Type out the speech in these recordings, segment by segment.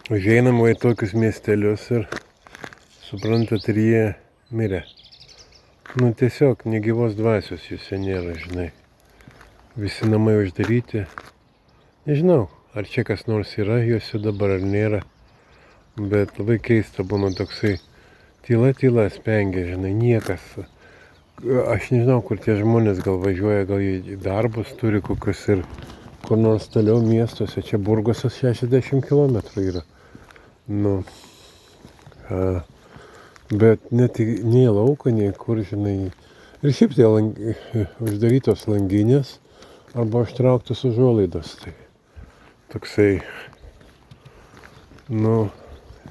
Užeinam į tokius miestelius ir, suprantat, ir jie mirė. Nu tiesiog negyvos dvasios juose nėra, žinai. Visi namai uždaryti. Nežinau, ar čia kas nors yra juose dabar ar nėra. Bet labai keista būna toksai tyla spengia, žinai, niekas. Aš nežinau, kur tie žmonės gal važiuoja, gal į darbus turi kokius ir kur nors toliau miestuose. Čia Burgosas 60 km yra. Nu, bet net nei lauko, nei kur, žinai. Ir šiaip tai uždarytos langinės arba ištrauktos užuolaidos. Tai toksai, nu,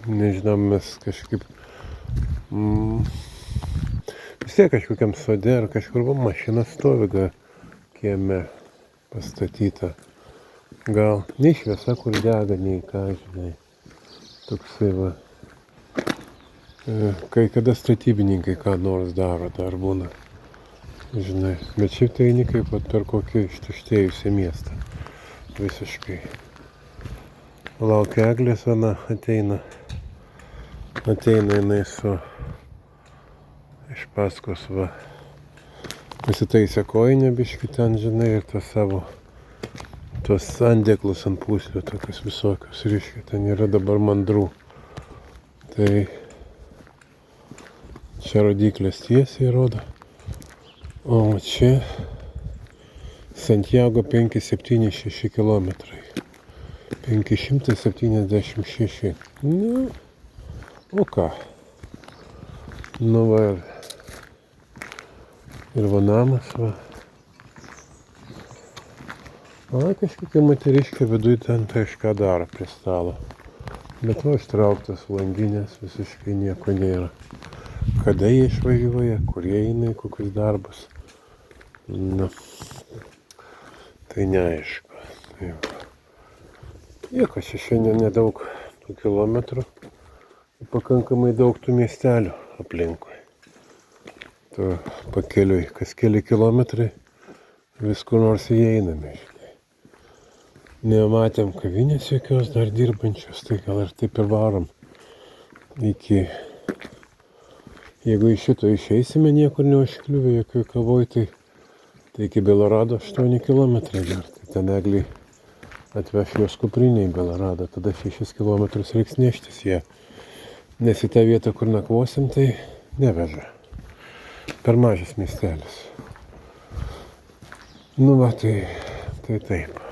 nežinau, mes kažkaip vis tiek kažkokiam sode ar kažkur mašina stovi kieme pastatyta. Gal nei šviesa kur dega, nei ką, žinai. Toksai va. Kai kada statybininkai ką nors daro, dar būna. Žinai, bet šiaip tai eini kaip per kokį ištuštėjusią miestą. Visiškai. Laukia eglės, viena ateina. Ateina jinai su iš paskos, va. Pasitaisė kojinę biškį ten, žinai, ir tuos andeklus ant pūslių, tokius visokius, reiškia, ten yra dabar mandrų. Tai čia rodiklės tiesiai rodo. O čia Santiago 576 km. 576. Nu, o ką? Nu va, ir va namas, va. O kažkokia moteriškė viduj ten kažką daro prie stalo. Bet va ištrauktas langinės, visiškai nieko nėra. Kada jie išvažiuoja, kur jie eina, kokius darbus. Nu, tai neaišku. Tai nieko, čia šiandien nedaug tų kilometrų. Pakankamai daug tų miestelių aplinkui. Tu pakeliui, kas keli kilometrai, vis kur nors įeiname. Nematėm kavinės jokios dar dirbančios, tai gal ir taip ir varom. Jeigu iš šito išeisime niekur neužkliuvę jokioj kavoj, tai iki Belorado 8 km dar. Tai ten egliai atveš jos kuprinę į Beloradą, tada 6 km reiks neštis ją. Nes į tą vietą, kur nakvosim, tai neveža. Per mažas miestelis. Nu va, tai taip.